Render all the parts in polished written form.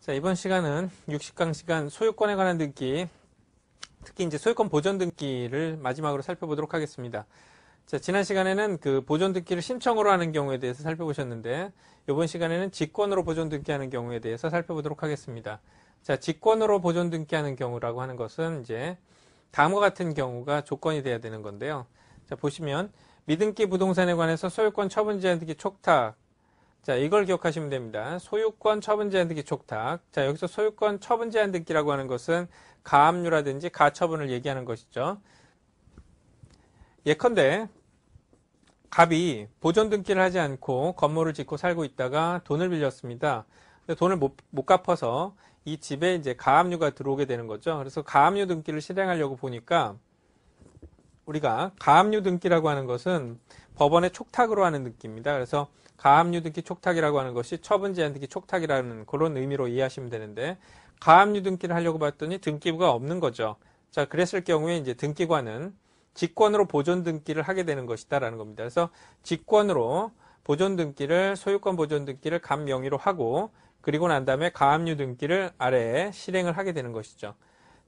자, 이번 시간은 60강시간 소유권에 관한 등기, 특히 이제 소유권 보존 등기를 마지막으로 살펴보도록 하겠습니다. 자, 지난 시간에는 그 보존 등기를 신청으로 하는 경우에 대해서 살펴보셨는데, 이번 시간에는 직권으로 보존 등기하는 경우에 대해서 살펴보도록 하겠습니다. 자, 직권으로 보존 등기하는 경우라고 하는 것은 이제 다음과 같은 경우가 조건이 돼야 되는 건데요. 자, 보시면 미등기 부동산에 관해서 소유권 처분 제한 등기 촉탁. 자, 이걸 기억하시면 됩니다. 소유권 처분 제한 등기 촉탁. 자, 여기서 소유권 처분 제한 등기라고 하는 것은 가압류라든지 가처분을 얘기하는 것이죠. 예컨대 갑이 보존 등기를 하지 않고 건물을 짓고 살고 있다가 돈을 빌렸습니다. 근데 돈을 못 갚아서 이 집에 이제 가압류가 들어오게 되는 거죠. 그래서 가압류 등기를 실행하려고 보니까 우리가 가압류 등기라고 하는 것은 법원의 촉탁으로 하는 등기입니다. 그래서 가압류 등기 촉탁이라고 하는 것이 처분 제한 등기 촉탁이라는 그런 의미로 이해하시면 되는데, 가압류 등기를 하려고 봤더니 등기부가 없는 거죠. 자, 그랬을 경우에 이제 등기관은 직권으로 보존 등기를 하게 되는 것이다라는 겁니다. 그래서 직권으로 보존 등기를, 소유권 보존 등기를 갑 명의로 하고, 그리고 난 다음에 가압류 등기를 아래에 실행을 하게 되는 것이죠.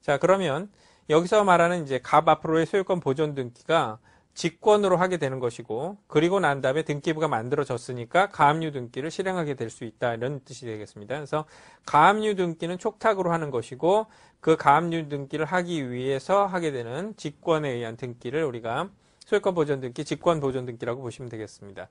자, 그러면 여기서 말하는 이제 갑 앞으로의 소유권 보존 등기가 직권으로 하게 되는 것이고, 그리고 난 다음에 등기부가 만들어졌으니까 가압류 등기를 실행하게 될 수 있다, 이런 뜻이 되겠습니다. 그래서 가압류 등기는 촉탁으로 하는 것이고, 그 가압류 등기를 하기 위해서 하게 되는 직권에 의한 등기를 우리가 소유권 보존 등기, 직권 보존 등기라고 보시면 되겠습니다.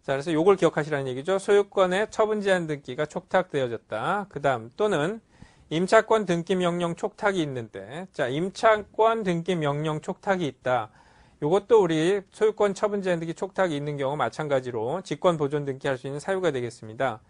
자, 그래서 요걸 기억하시라는 얘기죠. 소유권의 처분 제한 등기가 촉탁되어졌다. 그 다음 또는 임차권 등기 명령 촉탁이 있는데, 자, 임차권 등기 명령 촉탁이 있다. 이것도 우리 소유권 처분 제한 등기 촉탁이 있는 경우 마찬가지로 직권 보존 등기 할 수 있는 사유가 되겠습니다.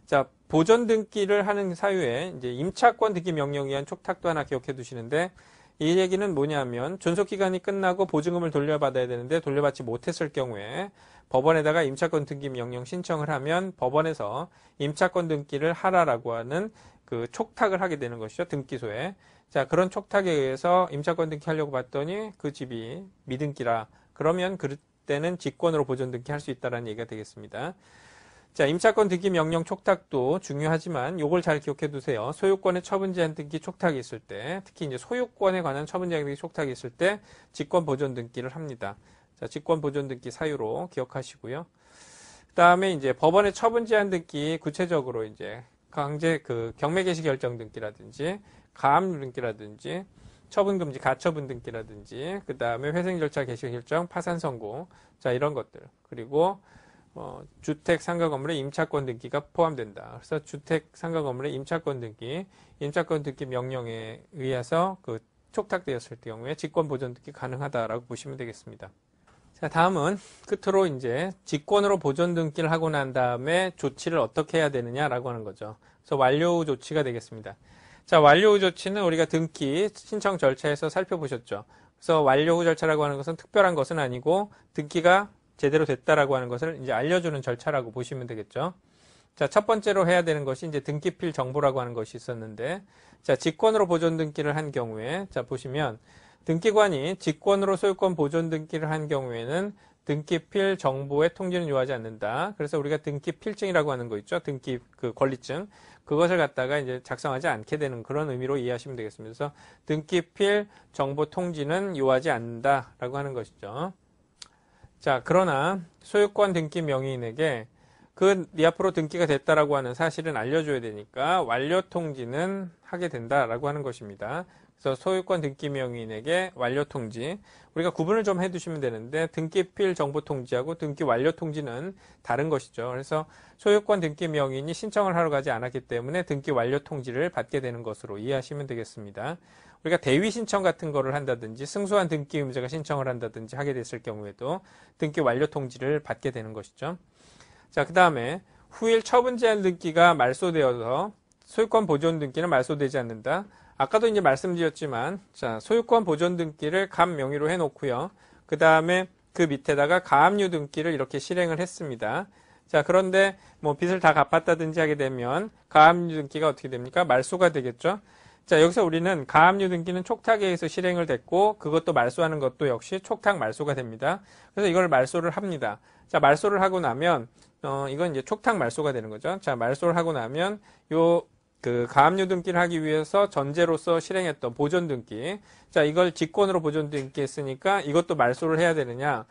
자, 보존 등기를 하는 사유에 이제 임차권 등기 명령에 의한 촉탁도 하나 기억해 두시는데, 이 얘기는 뭐냐면 존속 기간이 끝나고 보증금을 돌려받아야 되는데 돌려받지 못했을 경우에 법원에다가 임차권 등기 명령 신청을 하면 법원에서 임차권 등기를 하라라고 하는 그 촉탁을 하게 되는 것이죠. 등기소에. 자, 그런 촉탁에 의해서 임차권 등기 하려고 봤더니 그 집이 미등기라. 그러면 그때는 직권으로 보존 등기 할 수 있다는 얘기가 되겠습니다. 자, 임차권 등기 명령 촉탁도 중요하지만 요걸 잘 기억해 두세요. 소유권의 처분 제한 등기 촉탁이 있을 때, 특히 이제 소유권에 관한 처분 제한 등기 촉탁이 있을 때 직권 보존 등기를 합니다. 자, 직권 보존 등기 사유로 기억하시고요. 그다음에 이제 법원의 처분 제한 등기, 구체적으로 이제 경매 개시 결정 등기라든지 가압류 등기라든지 처분 금지 가처분 등기라든지, 그다음에 회생 절차 개시 결정 파산 선고, 자, 이런 것들, 그리고 주택 상가 건물의 임차권 등기가 포함된다. 그래서 주택 상가 건물의 임차권 등기, 임차권 등기 명령에 의해서 그 촉탁되었을 경우에 직권 보존 등기 가능하다라고 보시면 되겠습니다. 자, 다음은 끝으로 이제 직권으로 보존 등기를 하고 난 다음에 조치를 어떻게 해야 되느냐라고 하는 거죠. 그래서 완료 후 조치가 되겠습니다. 자, 완료 후 조치는 우리가 등기 신청 절차에서 살펴보셨죠. 그래서 완료 후 절차라고 하는 것은 특별한 것은 아니고 등기가 제대로 됐다라고 하는 것을 이제 알려주는 절차라고 보시면 되겠죠. 자, 첫 번째로 해야 되는 것이 이제 등기필 정보라고 하는 것이 있었는데, 자, 직권으로 보존 등기를 한 경우에, 자, 보시면 등기관이 직권으로 소유권 보존 등기를 한 경우에는 등기필 정보의 통지는 요하지 않는다. 그래서 우리가 등기필증이라고 하는 거 있죠. 등기 그 권리증. 그것을 갖다가 이제 작성하지 않게 되는 그런 의미로 이해하시면 되겠습니다. 그래서 등기필 정보 통지는 요하지 않는다라고 하는 것이죠. 자, 그러나 소유권 등기 명의인에게 네 앞으로 등기가 됐다라고 하는 사실은 알려줘야 되니까 완료 통지는 하게 된다라고 하는 것입니다. 그래서 소유권 등기 명의인에게 완료 통지, 우리가 구분을 좀 해두시면 되는데 등기필 정보 통지하고 등기 완료 통지는 다른 것이죠. 그래서 소유권 등기 명의인이 신청을 하러 가지 않았기 때문에 등기 완료 통지를 받게 되는 것으로 이해하시면 되겠습니다. 우리가 대위 신청 같은 거를 한다든지 승소한 등기 의무자가 신청을 한다든지 하게 됐을 경우에도 등기 완료 통지를 받게 되는 것이죠. 자, 그 다음에 후일 처분 제한 등기가 말소되어서 소유권 보존 등기는 말소되지 않는다. 아까도 이제 말씀드렸지만, 자, 소유권 보존 등기를 갑 명의로 해놓고요. 그 다음에 그 밑에다가 가압류 등기를 이렇게 실행을 했습니다. 자, 그런데 뭐 빚을 다 갚았다든지 하게 되면 가압류 등기가 어떻게 됩니까? 말소가 되겠죠. 자, 여기서 우리는 가압류 등기는 촉탁에 의해서 실행을 됐고, 그것도 말소하는 것도 역시 촉탁 말소가 됩니다. 그래서 이걸 말소를 합니다. 자, 말소를 하고 나면 이건 이제 촉탁 말소가 되는 거죠. 자, 말소를 하고 나면 그 가압류 등기를 하기 위해서 전제로서 실행했던 보존 등기. 자, 이걸 직권으로 보존 등기 했으니까 이것도 말소를 해야 되느냐?